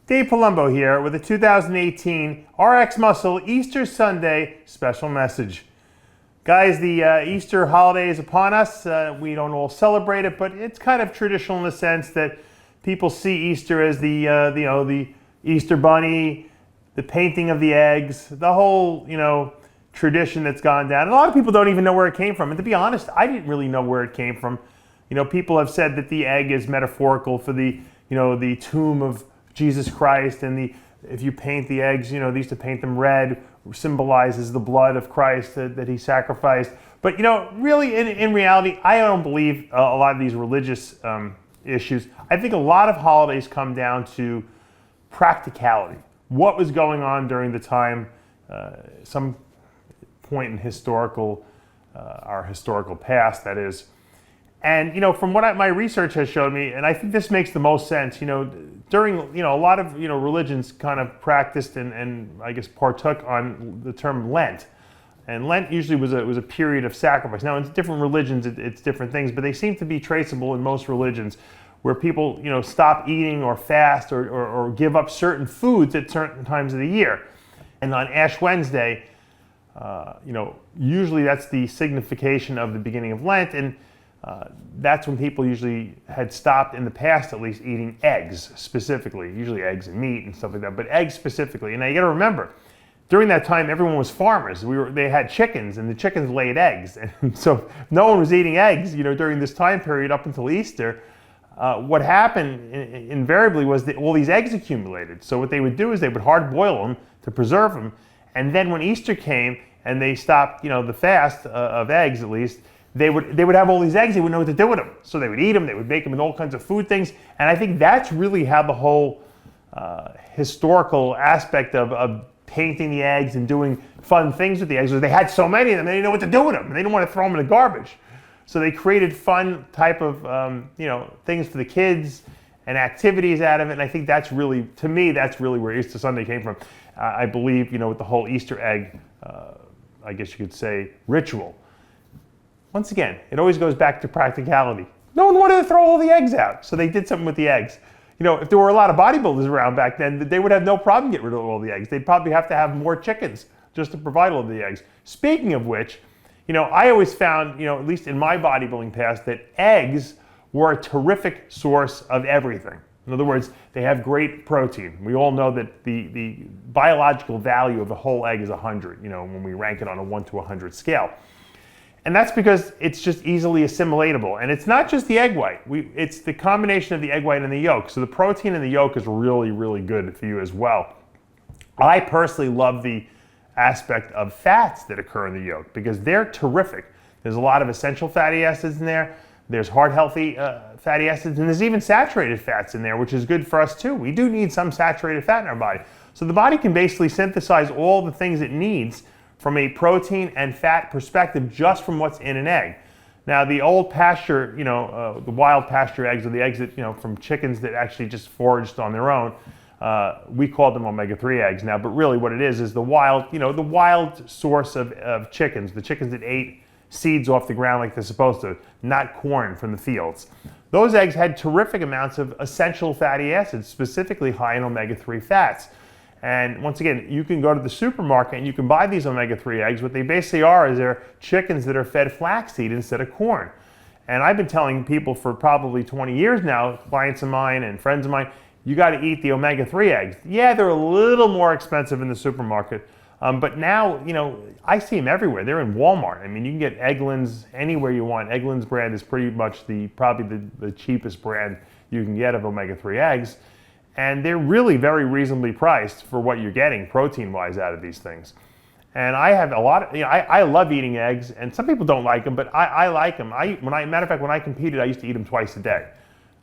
Dave Palumbo here with a 2018 RxMuscle Easter Sunday special message. Guys, the Easter holiday is upon us. We don't all celebrate it, but it's kind of traditional in the sense that people see Easter as the Easter bunny, the painting of the eggs, the whole tradition that's gone down. And a lot of people don't even know where it came from. And to be honest, I didn't really know where it came from. People have said that the egg is metaphorical for the tomb of Jesus Christ, and if you paint the eggs, they used to paint them red, symbolizes the blood of Christ that he sacrificed. But really, in reality, I don't believe a lot of these religious issues. I think a lot of holidays come down to practicality. What was going on during the time, some point in our historical past, that is. And from what my research has showed me, and I think this makes the most sense, during a lot of religions kind of practiced and I guess partook on the term Lent, and Lent usually was a period of sacrifice. Now in different religions it's different things, but they seem to be traceable in most religions, where people stop eating or fast or give up certain foods at certain times of the year. And on Ash Wednesday, usually that's the signification of the beginning of Lent, and that's when people usually had stopped, in the past at least, eating eggs specifically, usually eggs and meat and stuff like that, but eggs specifically. And now you got to remember, during that time everyone was farmers. They had chickens, and the chickens laid eggs, and so no one was eating eggs during this time period up until Easter. What happened invariably was that all these eggs accumulated. So what they would do is they would hard boil them to preserve them, and then when Easter came and they stopped the fast of eggs, at least, they would have all these eggs. They wouldn't know what to do with them, so they would eat them. They would make them in all kinds of food things, and I think that's really how the whole historical aspect of painting the eggs and doing fun things with the eggs was. They had so many of them, they didn't know what to do with them, and they didn't want to throw them in the garbage. So they created fun type of things for the kids and activities out of it. And I think that's really, to me, that's really where Easter Sunday came from. I believe with the whole Easter egg, I guess you could say, ritual. Once again, it always goes back to practicality. No one wanted to throw all the eggs out, so they did something with the eggs. If there were a lot of bodybuilders around back then, they would have no problem getting rid of all the eggs. They'd probably have to have more chickens just to provide all the eggs. Speaking of which, I always found, at least in my bodybuilding past, that eggs were a terrific source of everything. In other words, they have great protein. We all know that the biological value of a whole egg is 100, when we rank it on a 1 to 100 scale. And that's because it's just easily assimilatable. And it's not just the egg white. It's the combination of the egg white and the yolk. So the protein in the yolk is really, really good for you as well. I personally love the aspect of fats that occur in the yolk because they're terrific. There's a lot of essential fatty acids in there. There's heart healthy fatty acids, and there's even saturated fats in there, which is good for us too. We do need some saturated fat in our body. So the body can basically synthesize all the things it needs from a protein and fat perspective just from what's in an egg. Now the old pasture, the wild pasture eggs, or the eggs that, from chickens that actually just foraged on their own, we called them omega-3 eggs now, but really what it is the wild, the wild source of chickens, the chickens that ate seeds off the ground like they're supposed to, not corn from the fields. Those eggs had terrific amounts of essential fatty acids, specifically high in omega-3 fats. And once again, you can go to the supermarket and you can buy these omega-3 eggs. What they basically are is they're chickens that are fed flaxseed instead of corn. And I've been telling people for probably 20 years now, clients of mine and friends of mine, you got to eat the omega-3 eggs. Yeah, they're a little more expensive in the supermarket, but now, I see them everywhere. They're in Walmart. I mean, you can get Eggland's anywhere you want. Eggland's brand is pretty much probably the cheapest brand you can get of omega-3 eggs. And they're really very reasonably priced for what you're getting protein-wise out of these things. And I have a lot of, I love eating eggs, and some people don't like them, but I like them. Matter of fact, when I competed, I used to eat them twice a day.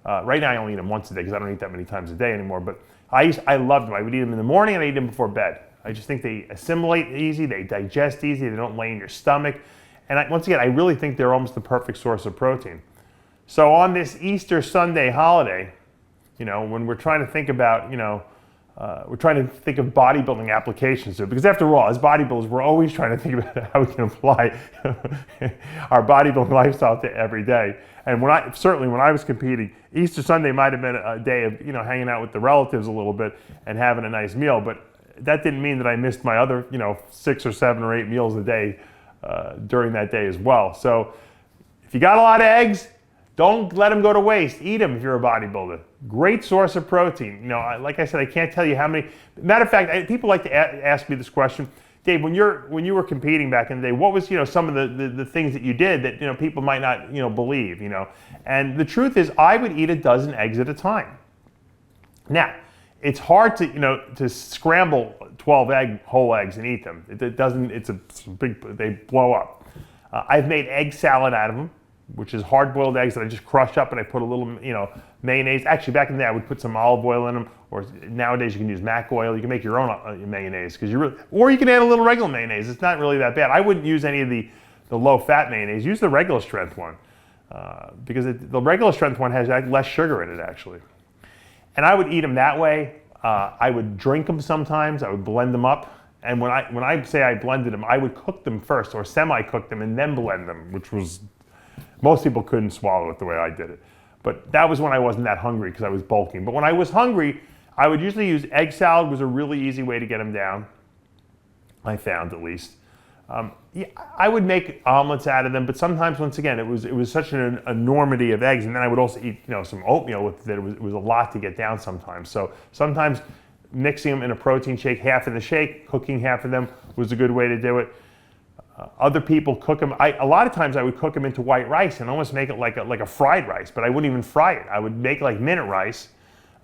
Right now I only eat them once a day because I don't eat that many times a day anymore, but I loved them. I would eat them in the morning and I eat them before bed. I just think they assimilate easy, they digest easy, they don't lay in your stomach. And once again, I really think they're almost the perfect source of protein. So on this Easter Sunday holiday, when we're trying to think about, we're trying to think of bodybuilding applications to it, because after all, as bodybuilders, we're always trying to think about how we can apply our bodybuilding lifestyle to every day. And certainly when I was competing, Easter Sunday might have been a day of hanging out with the relatives a little bit and having a nice meal, but that didn't mean that I missed my other 6 or 7 or 8 meals a day during that day as well. So if you got a lot of eggs, don't let them go to waste. Eat them if you're a bodybuilder. Great source of protein. Like I said, I can't tell you how many. Matter of fact, people like to ask me this question. Dave, when you were competing back in the day, what was some of the things that you did that people might not believe? And the truth is, I would eat a dozen eggs at a time. Now, it's hard to scramble 12 whole eggs and eat them. It doesn't. It's a big. They blow up. I've made egg salad out of them, which is hard-boiled eggs that I just crush up and I put a little, mayonnaise. Actually, back in the day, I would put some olive oil in them, or nowadays you can use mac oil. You can make your own mayonnaise, or you can add a little regular mayonnaise. It's not really that bad. I wouldn't use any of the low-fat mayonnaise. Use the regular strength one, because the regular strength one has less sugar in it, actually. And I would eat them that way. I would drink them sometimes. I would blend them up. And when I say I blended them, I would cook them first, or semi-cook them, and then blend them, which was, most people couldn't swallow it the way I did it. But that was when I wasn't that hungry, because I was bulking. But when I was hungry, I would usually use egg salad. Was a really easy way to get them down, I found, at least. Yeah, I would make omelets out of them, but sometimes, once again, it was such an enormity of eggs, and then I would also eat some oatmeal with it. It was a lot to get down sometimes. So sometimes mixing them in a protein shake, half in the shake, cooking half of them was a good way to do it. Other people cook them. A lot of times I would cook them into white rice and almost make it like a fried rice, but I wouldn't even fry it. I would make like minute rice.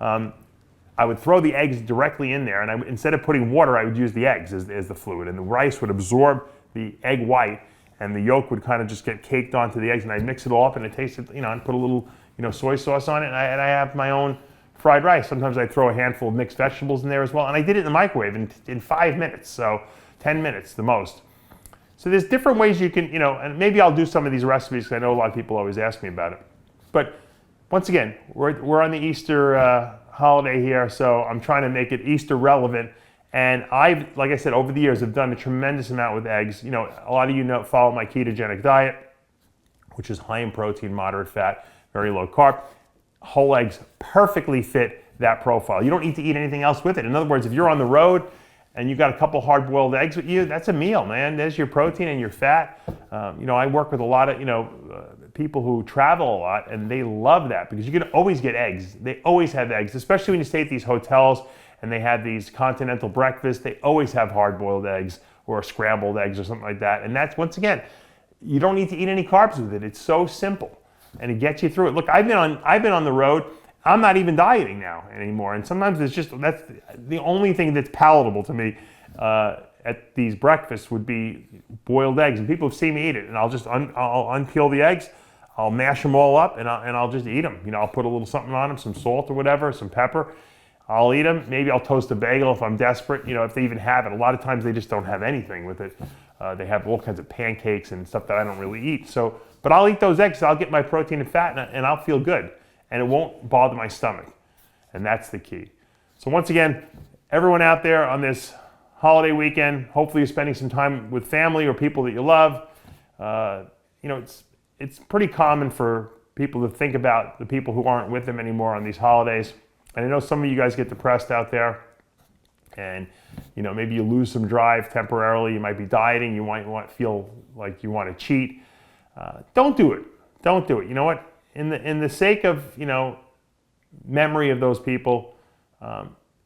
I would throw the eggs directly in there, and instead of putting water, I would use the eggs as the fluid, and the rice would absorb the egg white, and the yolk would kind of just get caked onto the eggs, and I'd mix it all up, and it tasted, and put a little, soy sauce on it, and I have my own fried rice. Sometimes I'd throw a handful of mixed vegetables in there as well, and I did it in the microwave in 5 minutes, so 10 minutes the most. So there's different ways you can, and maybe I'll do some of these recipes, because I know a lot of people always ask me about it. But once again, we're on the Easter holiday here, so I'm trying to make it Easter relevant. And like I said, over the years, have done a tremendous amount with eggs. A lot of you follow my ketogenic diet, which is high in protein, moderate fat, very low carb. Whole eggs perfectly fit that profile. You don't need to eat anything else with it. In other words, if you're on the road and you got a couple hard-boiled eggs with you, that's a meal, man. There's your protein and your fat. I work with a lot of people who travel a lot, and they love that because you can always get eggs. They always have eggs, especially when you stay at these hotels and they have these continental breakfasts. They always have hard-boiled eggs or scrambled eggs or something like that. And that's, once again, you don't need to eat any carbs with it. It's so simple, and it gets you through it. Look, I've been on the road. I'm not even dieting now anymore, and sometimes that's the only thing that's palatable to me at these breakfasts would be boiled eggs. And people have seen me eat it, and I'll just I'll unpeel the eggs, I'll mash them all up, and I'll just eat them. I'll put a little something on them, some salt or whatever, some pepper. I'll eat them. Maybe I'll toast a bagel if I'm desperate. If they even have it. A lot of times they just don't have anything with it. They have all kinds of pancakes and stuff that I don't really eat. But I'll eat those eggs. So I'll get my protein and fat, and I'll feel good. And it won't bother my stomach. And that's the key. So once again, everyone out there on this holiday weekend, hopefully you're spending some time with family or people that you love. It's pretty common for people to think about the people who aren't with them anymore on these holidays. And I know some of you guys get depressed out there, and maybe you lose some drive temporarily. You might be dieting. You might feel like you want to cheat. Don't do it. Don't do it. You know what? In the sake of memory of those people,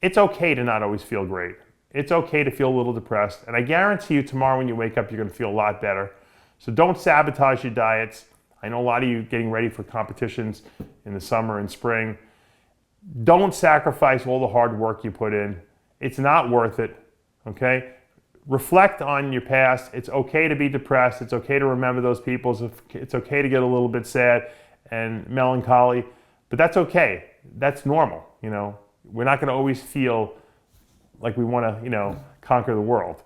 it's okay to not always feel great. It's okay to feel a little depressed, and I guarantee you tomorrow when you wake up, you're going to feel a lot better. So don't sabotage your diets. I know a lot of you getting ready for competitions in the summer and spring. Don't sacrifice all the hard work you put in. It's not worth it, okay? Reflect on your past. It's okay to be depressed. It's okay to remember those people. It's okay to get a little bit sad and melancholy, but that's okay. That's normal, We're not going to always feel like we want to, conquer the world.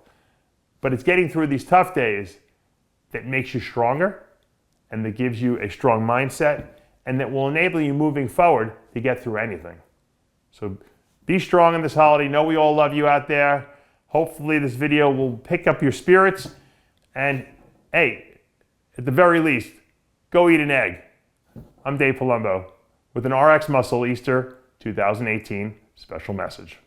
But it's getting through these tough days that makes you stronger, and that gives you a strong mindset, and that will enable you moving forward to get through anything. So Be strong in this holiday. Know we all love you out there. Hopefully this video will pick up your spirits. And hey, at the very least, go eat an egg. I'm Dave Palumbo with an RxMuscle Easter 2018 special message.